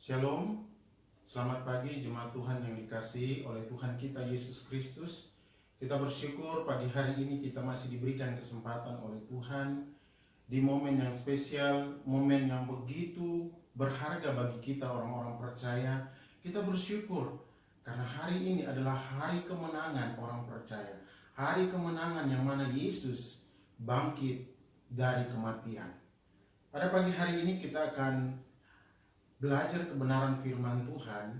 Shalom, selamat pagi jemaat Tuhan yang dikasihi oleh Tuhan kita Yesus Kristus. Kita bersyukur pagi hari ini kita masih diberikan kesempatan oleh Tuhan di momen yang spesial, momen yang begitu berharga bagi kita orang-orang percaya. Kita bersyukur karena hari ini adalah hari kemenangan orang percaya. Hari kemenangan yang mana Yesus bangkit dari kematian. Pada pagi hari ini kita akan belajar kebenaran firman Tuhan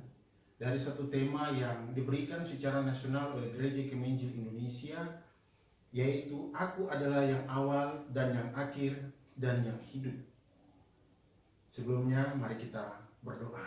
dari satu tema yang diberikan secara nasional oleh Gereja Kemenjil Indonesia, yaitu Aku adalah yang awal dan yang akhir dan yang hidup. Sebelumnya mari kita berdoa.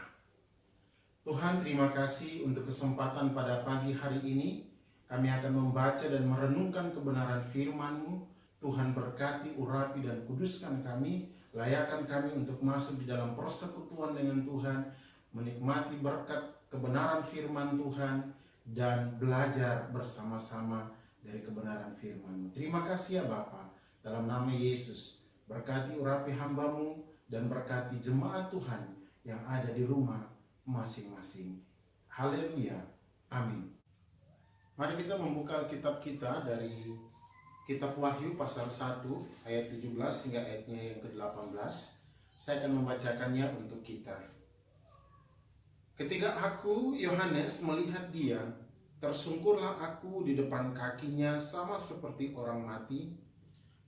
Tuhan, terima kasih untuk kesempatan pada pagi hari ini. Kami akan membaca dan merenungkan kebenaran firman-Mu. Tuhan, berkati, urapi dan kuduskan kami. Layakkan kami untuk masuk di dalam persekutuan dengan Tuhan, menikmati berkat kebenaran firman Tuhan, dan belajar bersama-sama dari kebenaran firman-Mu. Terima kasih ya Bapa, dalam nama Yesus. Berkati urapi hamba-Mu dan berkati jemaat Tuhan yang ada di rumah masing-masing. Haleluya. Amin. Mari kita membuka kitab kita dari Kitab Wahyu pasal 1 ayat 17 hingga ayatnya yang ke-18. Saya akan membacakannya untuk kita. Ketika aku, Yohanes, melihat dia, tersungkurlah aku di depan kakinya sama seperti orang mati.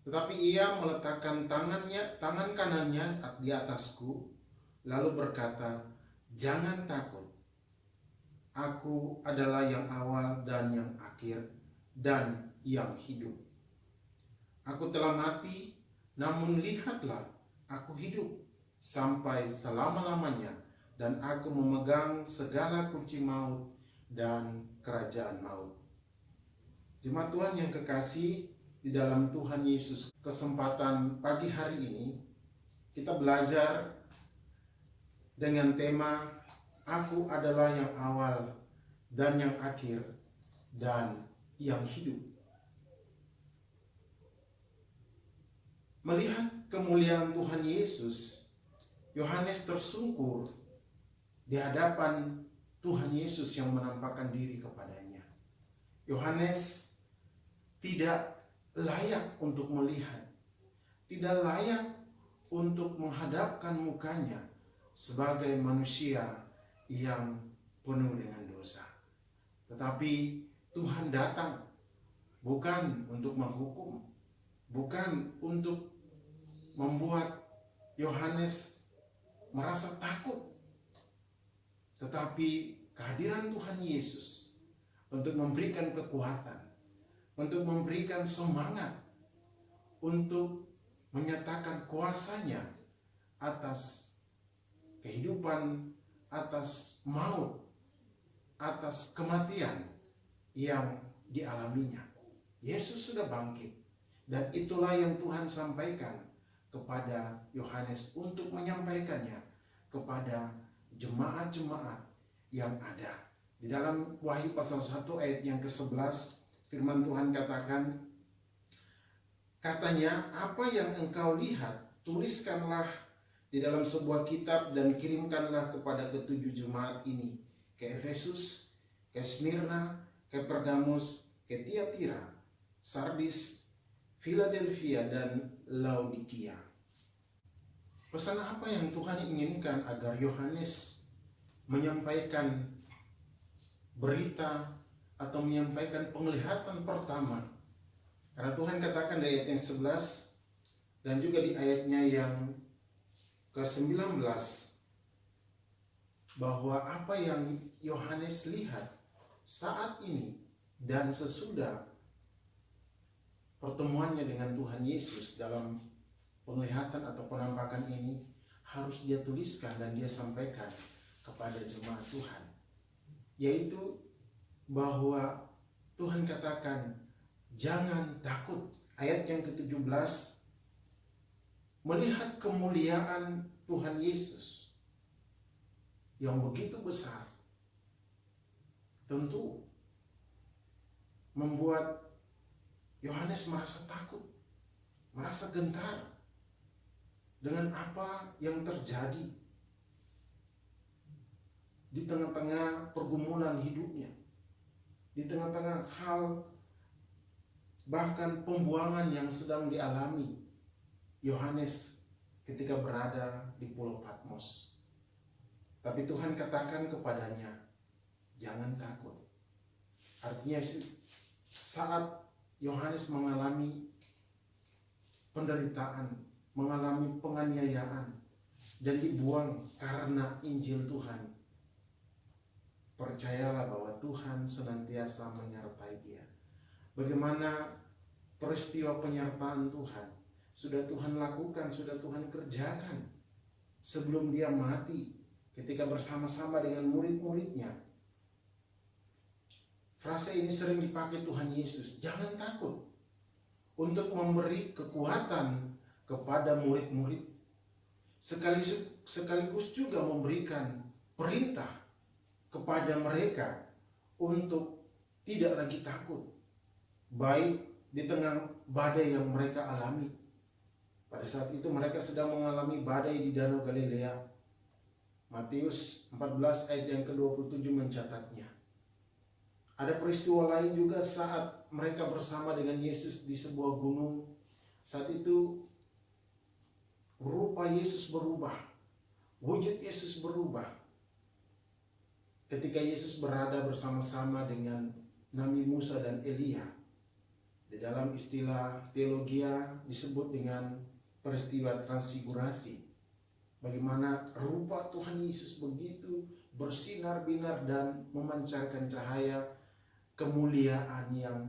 Tetapi ia meletakkan tangan kanannya di atasku, lalu berkata, "Jangan takut. Aku adalah yang awal dan yang akhir dan yang hidup. Aku telah mati, namun lihatlah, aku hidup sampai selama-lamanya, dan aku memegang segala kunci maut dan kerajaan maut." Jemaat Tuhan yang kekasih di dalam Tuhan Yesus, kesempatan pagi hari ini kita belajar dengan tema Aku adalah yang awal dan yang akhir dan yang hidup. Melihat kemuliaan Tuhan Yesus, Yohanes tersungkur di hadapan Tuhan Yesus yang menampakkan diri kepadanya. Yohanes tidak layak untuk melihat, tidak layak untuk menghadapkan mukanya sebagai manusia yang penuh dengan dosa. Tetapi Tuhan datang bukan untuk menghukum, bukan untuk membuat Yohanes merasa takut, tetapi kehadiran Tuhan Yesus untuk memberikan kekuatan, untuk memberikan semangat, untuk menyatakan kuasanya atas kehidupan, atas maut, atas kematian yang dialaminya. Yesus sudah bangkit, dan itulah yang Tuhan sampaikan kepada Yohanes untuk menyampaikannya kepada jemaat-jemaat yang ada. Di dalam Wahyu pasal 1 ayat yang ke-11, firman Tuhan katakan, katanya, "Apa yang engkau lihat, tuliskanlah di dalam sebuah kitab dan kirimkanlah kepada ketujuh jemaat ini, ke Efesus, ke Smyrna, ke Pergamus, ke Tiatira, Sardis, Philadelphia, dan Laodikia." Pesan apa yang Tuhan inginkan agar Yohanes menyampaikan berita atau menyampaikan penglihatan pertama? Karena Tuhan katakan di ayat yang 11 dan juga di ayatnya yang ke-19 bahwa apa yang Yohanes lihat saat ini dan sesudah pertemuannya dengan Tuhan Yesus dalam penglihatan atau penampakan ini harus dia tuliskan dan dia sampaikan kepada jemaat Tuhan, yaitu bahwa Tuhan katakan jangan takut. Ayat yang ke-17, melihat kemuliaan Tuhan Yesus yang begitu besar tentu membuat Yohanes merasa takut, merasa gentar dengan apa yang terjadi. di tengah-tengah pergumulan hidupnya, di tengah-tengah hal bahkan pembuangan yang sedang dialami Yohanes ketika berada di Pulau Patmos. Tapi Tuhan katakan kepadanya, jangan takut. Artinya saat Yohanes mengalami penderitaan, mengalami penganiayaan, dan dibuang karena Injil Tuhan, percayalah bahwa Tuhan senantiasa menyertai dia. Bagaimana peristiwa penyertaan Tuhan sudah Tuhan lakukan, sudah Tuhan kerjakan sebelum dia mati ketika bersama-sama dengan murid-muridnya. Frase ini sering dipakai Tuhan Yesus, jangan takut, untuk memberi kekuatan kepada murid-murid, sekaligus juga memberikan perintah kepada mereka untuk tidak lagi takut, baik di tengah badai yang mereka alami. Pada saat itu mereka sedang mengalami badai di Danau Galilea. Matius 14 ayat yang ke-27 mencatatnya. Ada peristiwa lain juga saat mereka bersama dengan Yesus di sebuah gunung. Saat itu rupa Yesus berubah, wujud Yesus berubah. Ketika Yesus berada bersama-sama dengan Nabi Musa dan Elia. Di dalam istilah teologia disebut dengan peristiwa transfigurasi. Bagaimana rupa Tuhan Yesus begitu bersinar-binar dan memancarkan cahaya kemuliaan yang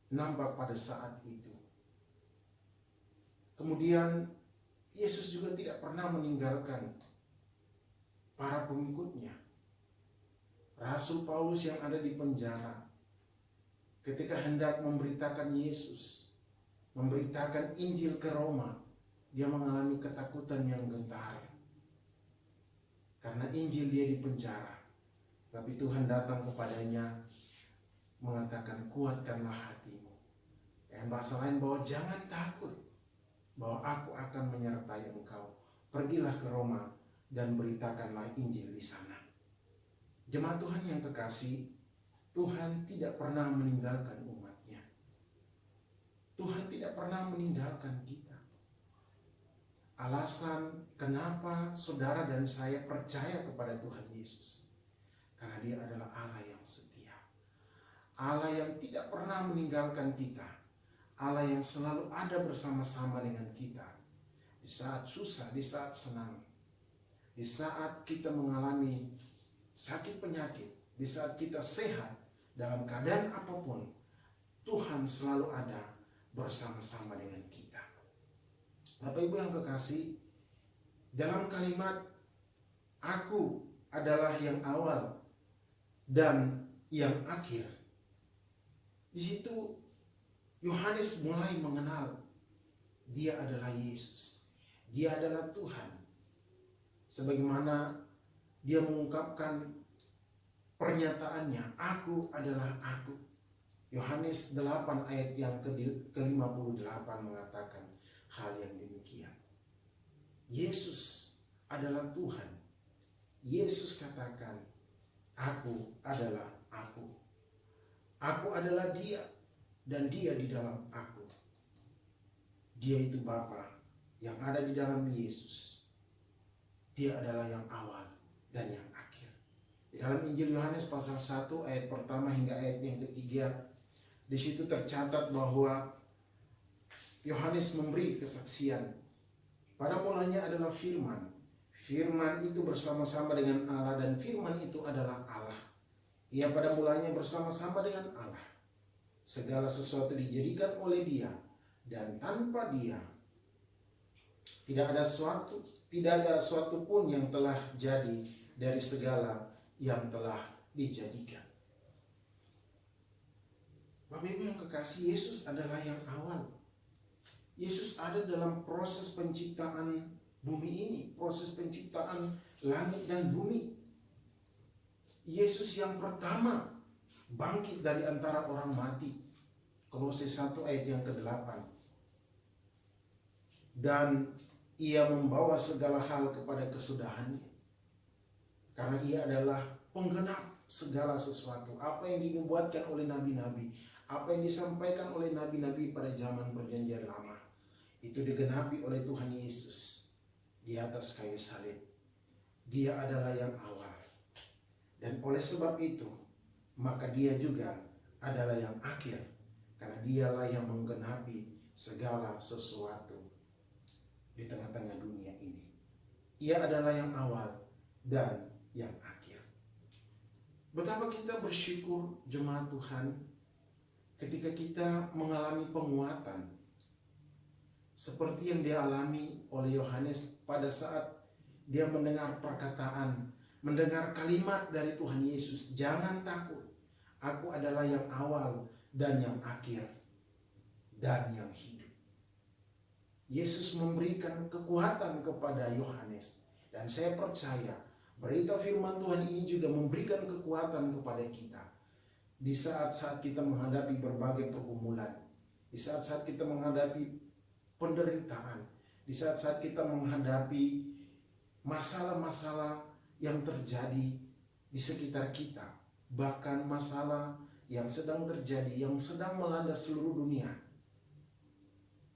nampak pada saat itu. Kemudian Yesus juga tidak pernah meninggalkan para pengikutnya. Rasul Paulus yang ada di penjara, ketika hendak memberitakan Yesus, memberitakan Injil ke Roma, dia mengalami ketakutan yang gentar. Karena Injil dia di penjara. Tapi Tuhan datang kepadanya mengatakan, kuatkanlah hatimu. Yang bahasa lain bahwa jangan takut, bahwa aku akan menyertai engkau. Pergilah ke Roma dan beritakanlah Injil di sana. Jemaat Tuhan yang kekasih, Tuhan tidak pernah meninggalkan umatnya. Tuhan tidak pernah meninggalkan kita. Alasan kenapa saudara dan saya percaya kepada Tuhan Yesus, karena Dia adalah Allah yang setia, Allah yang tidak pernah meninggalkan kita, Allah yang selalu ada bersama-sama dengan kita di saat susah, di saat senang, di saat kita mengalami sakit penyakit, di saat kita sehat, dalam keadaan apapun, Tuhan selalu ada bersama-sama dengan kita. Bapak Ibu yang kekasih, dalam kalimat aku adalah yang awal dan yang akhir, di situ Yohanes mulai mengenal Dia adalah Yesus, Dia adalah Tuhan. Sebagaimana dia mengungkapkan pernyataannya, aku adalah aku. Yohanes 8 ayat yang ke-58 mengatakan hal yang demikian. Yesus adalah Tuhan. Yesus katakan, aku adalah aku. Aku adalah Dia dan Dia di dalam aku. Dia itu Bapa yang ada di dalam Yesus. Dia adalah yang awal dan yang akhir. Di dalam Injil Yohanes pasal 1 ayat pertama hingga ayat yang ketiga, di situ tercatat bahwa Yohanes memberi kesaksian. Pada mulanya adalah firman. Firman itu bersama-sama dengan Allah dan firman itu adalah Allah. Ia pada mulanya bersama-sama dengan Allah. Segala sesuatu dijadikan oleh Dia dan tanpa Dia tidak ada suatu pun yang telah jadi dari segala yang telah dijadikan. Bapak Ibu yang kekasih, Yesus adalah yang awal. Yesus ada dalam proses penciptaan bumi ini, proses penciptaan langit dan bumi. Yesus yang pertama bangkit dari antara orang mati. Kolose 1 ayat yang ke-8. Dan Ia membawa segala hal kepada kesudahannya. Karena ia adalah penggenap segala sesuatu. Apa yang dinubuatkan oleh nabi-nabi, apa yang disampaikan oleh nabi-nabi pada zaman perjanjian lama, itu digenapi oleh Tuhan Yesus di atas kayu salib. Dia adalah yang awal. Dan oleh sebab itu, maka dia juga adalah yang akhir. Karena dialah yang menggenapi segala sesuatu di tengah-tengah dunia ini. Ia adalah yang awal dan yang akhir. Betapa kita bersyukur jemaat Tuhan ketika kita mengalami penguatan seperti yang dialami oleh Yohanes pada saat dia mendengar perkataan, mendengar kalimat dari Tuhan Yesus, "Jangan takut, aku adalah yang awal dan yang akhir dan yang hidup." Yesus memberikan kekuatan kepada Yohanes, dan saya percaya berita firman Tuhan ini juga memberikan kekuatan kepada kita di saat-saat kita menghadapi berbagai pergumulan, di saat-saat kita menghadapi penderitaan, di saat-saat kita menghadapi masalah-masalah yang terjadi di sekitar kita, bahkan masalah yang sedang terjadi, yang sedang melanda seluruh dunia,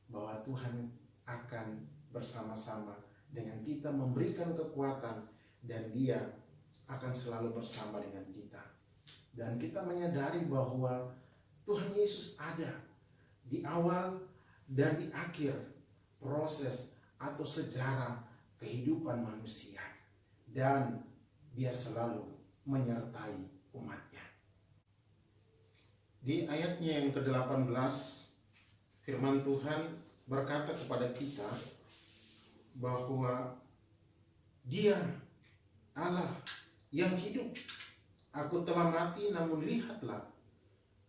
bahwa Tuhan akan bersama-sama dengan kita, memberikan kekuatan, dan Dia akan selalu bersama dengan kita. Dan kita menyadari bahwa Tuhan Yesus ada di awal dan di akhir proses atau sejarah kehidupan manusia, dan Dia selalu menyertai umatnya. Di ayatnya yang ke-18, firman Tuhan berkata kepada kita bahwa Dia Allah yang hidup. Aku telah mati, namun lihatlah,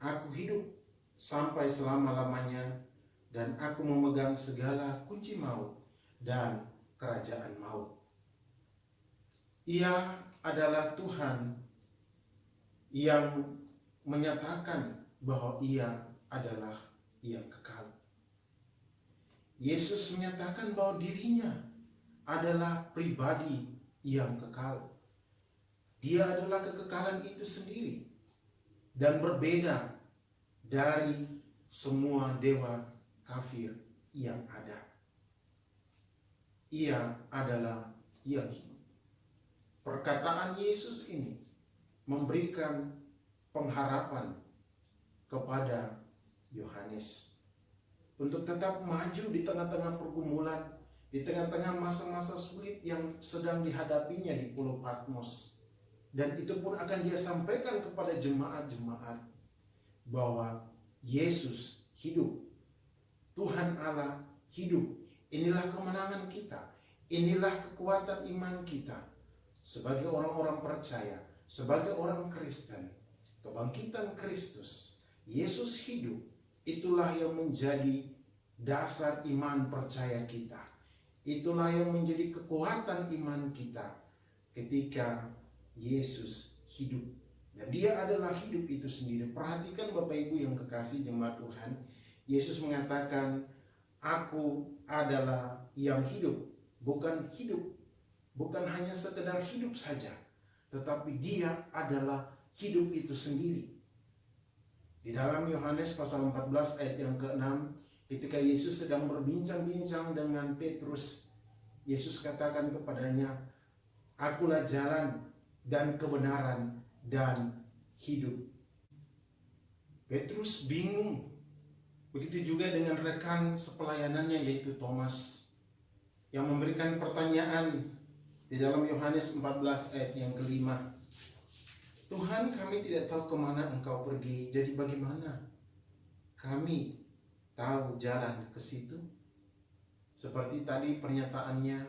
aku hidup sampai selama-lamanya, dan aku memegang segala kunci maut dan kerajaan maut. Ia adalah Tuhan yang menyatakan bahwa Ia adalah yang kekal. Yesus menyatakan bahwa dirinya adalah pribadi yang kekal. Dia adalah kekekalan itu sendiri dan berbeda dari semua dewa kafir yang ada. Ia adalah yang hidup. Perkataan Yesus ini memberikan pengharapan kepada Yohanes untuk tetap maju di tengah-tengah pergumulan, di tengah-tengah masa-masa sulit yang sedang dihadapinya di Pulau Patmos. Dan itu pun akan dia sampaikan kepada jemaat-jemaat bahwa Yesus hidup, Tuhan Allah hidup. Inilah kemenangan kita, inilah kekuatan iman kita sebagai orang-orang percaya, sebagai orang Kristen. Kebangkitan Kristus, Yesus hidup, itulah yang menjadi dasar iman percaya kita. Itulah yang menjadi kekuatan iman kita ketika Yesus hidup. Dan Dia adalah hidup itu sendiri. Perhatikan Bapak Ibu yang kekasih jemaat Tuhan, Yesus mengatakan, "Aku adalah yang hidup." Bukan hidup, bukan hanya sekedar hidup saja, tetapi Dia adalah hidup itu sendiri. Di dalam Yohanes pasal 14 ayat yang ke-6, ketika Yesus sedang berbincang-bincang dengan Petrus, Yesus katakan kepadanya, "Akulah jalan dan kebenaran dan hidup." Petrus bingung. Begitu juga dengan rekan sepelayanannya, yaitu Thomas, yang memberikan pertanyaan di dalam Yohanes 14 ayat yang ke-5. "Tuhan, kami tidak tahu kemana Engkau pergi, jadi bagaimana kami tahu jalan ke situ?" Seperti tadi pernyataannya,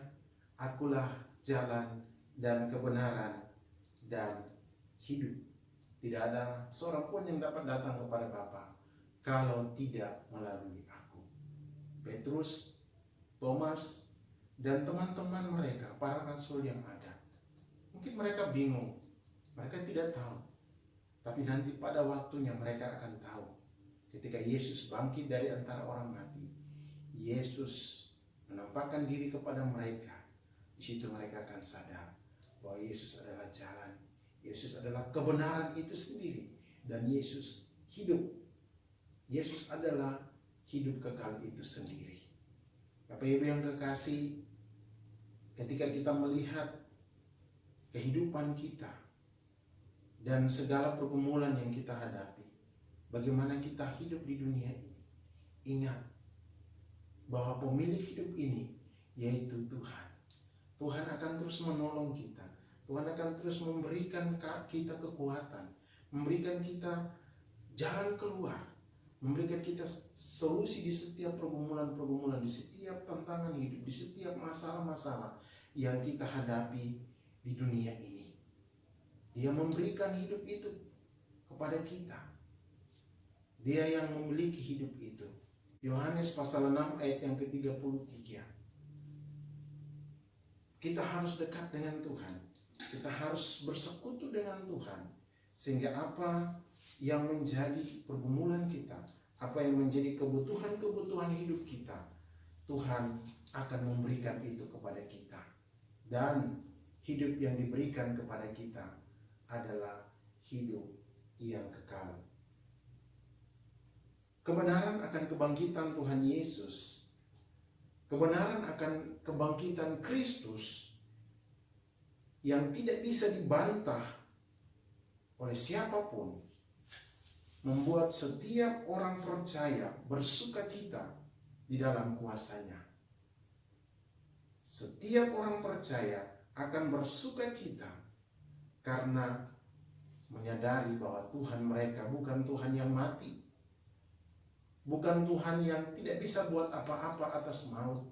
"Akulah jalan dan kebenaran dan hidup. Tidak ada seorang pun yang dapat datang kepada Bapa kalau tidak melalui aku." Petrus, Thomas, dan teman-teman mereka, para rasul yang ada, mungkin mereka bingung, mereka tidak tahu. Tapi nanti pada waktunya mereka akan tahu. Ketika Yesus bangkit dari antara orang mati, Yesus menampakkan diri kepada mereka. Di situ mereka akan sadar bahwa Yesus adalah jalan, Yesus adalah kebenaran itu sendiri, dan Yesus hidup. Yesus adalah hidup kekal itu sendiri. Bapak Ibu yang kekasih, ketika kita melihat kehidupan kita dan segala pergumulan yang kita hadapi, bagaimana kita hidup di dunia ini, ingat bahwa pemilik hidup ini yaitu Tuhan. Tuhan akan terus menolong kita. Tuhan akan terus memberikan kita kekuatan, memberikan kita jalan keluar, memberikan kita solusi di setiap pergumulan-pergumulan, di setiap tantangan hidup, di setiap masalah-masalah yang kita hadapi di dunia ini. Dia memberikan hidup itu kepada kita. Dia yang memiliki hidup itu. Yohanes pasal 6 ayat yang ke-33. Kita harus dekat dengan Tuhan. Kita harus bersekutu dengan Tuhan. Sehingga apa yang menjadi pergumulan kita, apa yang menjadi kebutuhan-kebutuhan hidup kita, Tuhan akan memberikan itu kepada kita. Dan hidup yang diberikan kepada kita adalah hidup yang kekal. Kebenaran akan kebangkitan Tuhan Yesus, kebenaran akan kebangkitan Kristus yang tidak bisa dibantah oleh siapapun, membuat setiap orang percaya bersukacita di dalam kuasa-Nya. Setiap orang percaya akan bersukacita karena menyadari bahwa Tuhan mereka bukan Tuhan yang mati, bukan Tuhan yang tidak bisa buat apa-apa atas maut,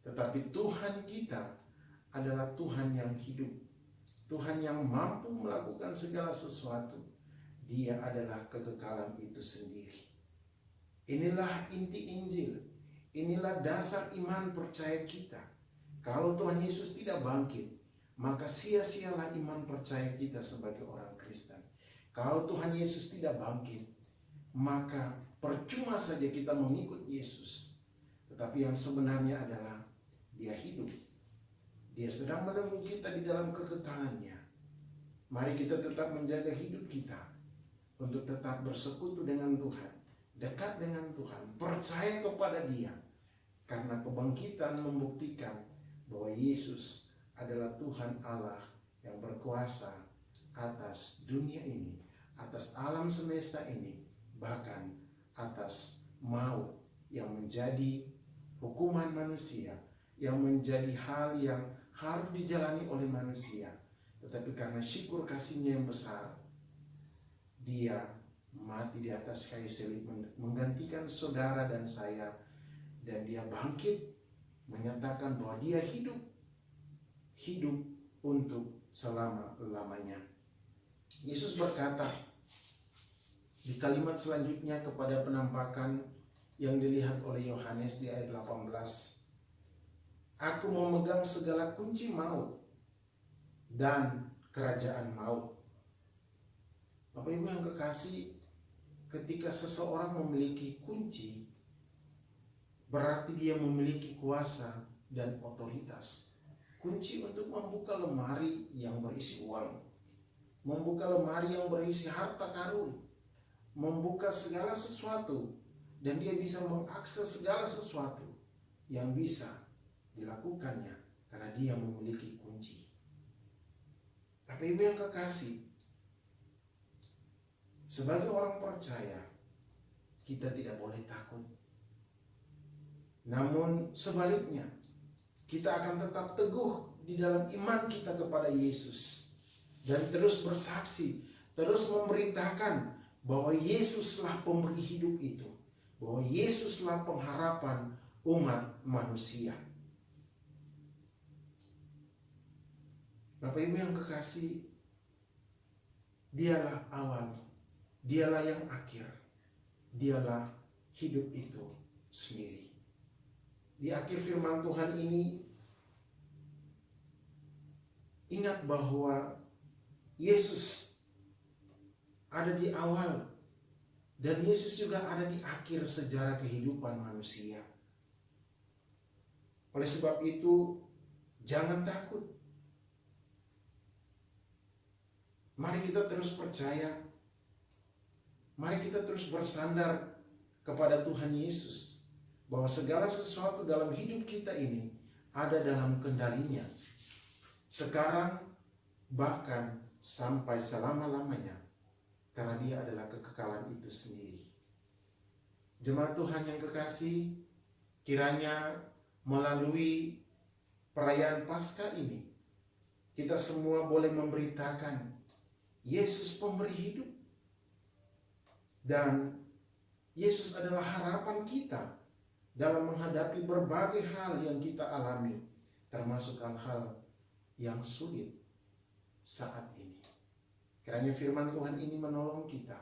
tetapi Tuhan kita adalah Tuhan yang hidup, Tuhan yang mampu melakukan segala sesuatu. Dia adalah kekekalan itu sendiri. Inilah inti Injil, inilah dasar iman percaya kita. Kalau Tuhan Yesus tidak bangkit, maka sia-sialah iman percaya kita sebagai orang Kristen. Kalau Tuhan Yesus tidak bangkit, maka percuma saja kita mengikut Yesus. Tetapi yang sebenarnya adalah Dia hidup. Dia sedang menunggu kita di dalam kekekalannya. Mari kita tetap menjaga hidup kita untuk tetap bersekutu dengan Tuhan, dekat dengan Tuhan, percaya kepada Dia. Karena kebangkitan membuktikan bahwa Yesus adalah Tuhan Allah yang berkuasa atas dunia ini, atas alam semesta ini, bahkan atas maut yang menjadi hukuman manusia, yang menjadi hal yang harus dijalani oleh manusia. Tetapi karena syukur kasih-Nya yang besar, Dia mati di atas kayu salib menggantikan saudara dan saya, dan Dia bangkit menyatakan bahwa Dia hidup untuk selama-lamanya. Yesus berkata di kalimat selanjutnya kepada penampakan yang dilihat oleh Yohanes di ayat 18, Aku memegang segala kunci maut dan kerajaan maut. Bapak Ibu yang kekasih, ketika seseorang memiliki kunci, berarti dia memiliki kuasa dan otoritas. Kunci untuk membuka lemari yang berisi uang, membuka lemari yang berisi harta karun, membuka segala sesuatu, dan dia bisa mengakses segala sesuatu yang bisa dilakukannya karena dia memiliki kunci. Bapak Ibu yang kekasih, sebagai orang percaya, kita tidak boleh takut. Namun sebaliknya, kita akan tetap teguh di dalam iman kita kepada Yesus dan terus bersaksi, terus memberitakan bahwa Yesuslah pemberi hidup itu, bahwa Yesuslah pengharapan umat manusia. Bapak Ibu yang kekasih, Dialah awal, Dialah yang akhir, Dialah hidup itu sendiri. Di akhir firman Tuhan ini, ingat bahwa Yesus ada di awal dan Yesus juga ada di akhir sejarah kehidupan manusia. Oleh sebab itu, jangan takut. Mari kita terus percaya. Mari kita terus bersandar kepada Tuhan Yesus, bahwa segala sesuatu dalam hidup kita ini ada dalam kendalinya. Sekarang bahkan sampai selama-lamanya, karena Dia adalah kekekalan itu sendiri. Jemaat Tuhan yang kekasih, kiranya melalui perayaan Paskah ini, kita semua boleh memberitakan Yesus pemberi hidup. Dan Yesus adalah harapan kita dalam menghadapi berbagai hal yang kita alami, termasuk hal-hal yang sulit saat ini. Kiranya firman Tuhan ini menolong kita,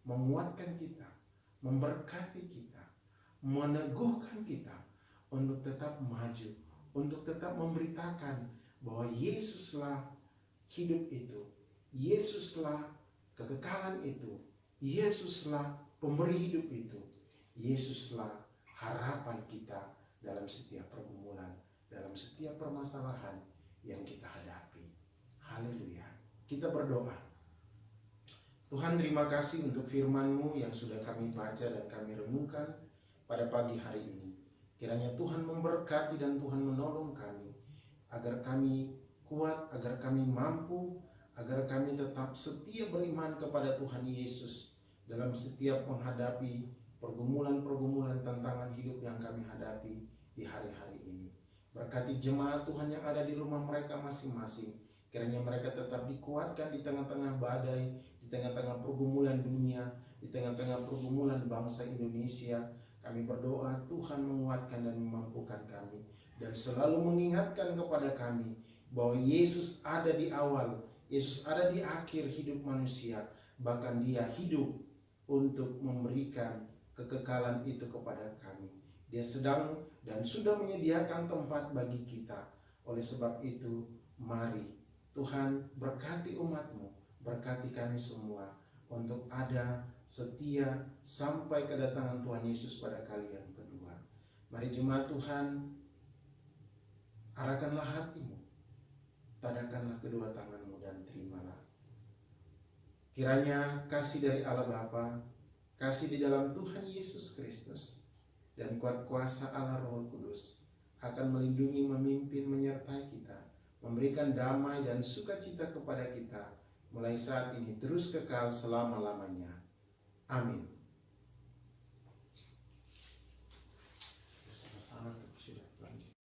menguatkan kita, memberkati kita, meneguhkan kita untuk tetap maju, untuk tetap memberitakan bahwa Yesuslah hidup itu, Yesuslah kekekalan itu, Yesuslah pemberi hidup itu, Yesuslah harapan kita dalam setiap pergumulan, dalam setiap permasalahan yang kita hadapi. Haleluya. Kita berdoa. Tuhan, terima kasih untuk firman-Mu yang sudah kami baca dan kami renungkan pada pagi hari ini. Kiranya Tuhan memberkati dan Tuhan menolong kami, agar kami kuat, agar kami mampu, agar kami tetap setia beriman kepada Tuhan Yesus dalam setiap menghadapi pergumulan-pergumulan tantangan hidup yang kami hadapi di hari-hari ini. Berkati jemaat Tuhan yang ada di rumah mereka masing-masing. Kiranya mereka tetap dikuatkan di tengah-tengah badai, di tengah-tengah pergumulan dunia, di tengah-tengah pergumulan bangsa Indonesia. Kami berdoa Tuhan menguatkan dan memampukan kami, dan selalu mengingatkan kepada kami bahwa Yesus ada di awal, Yesus ada di akhir hidup manusia. Bahkan Dia hidup untuk memberikan kekekalan itu kepada kami. Dia sedang dan sudah menyediakan tempat bagi kita. Oleh sebab itu, mari Tuhan berkati umat-Mu, berkati kami semua untuk ada setia sampai kedatangan Tuhan Yesus pada kali yang kedua. Mari jemaat Tuhan, arahkanlah hatimu, tadahkanlah kedua tanganmu dan terimalah. Kiranya kasih dari Allah Bapa, kasih di dalam Tuhan Yesus Kristus, dan kuat kuasa Allah Roh Kudus akan melindungi, memimpin, menyertai kita, memberikan damai dan sukacita kepada kita, mulai saat ini terus kekal selama-lamanya. Amin.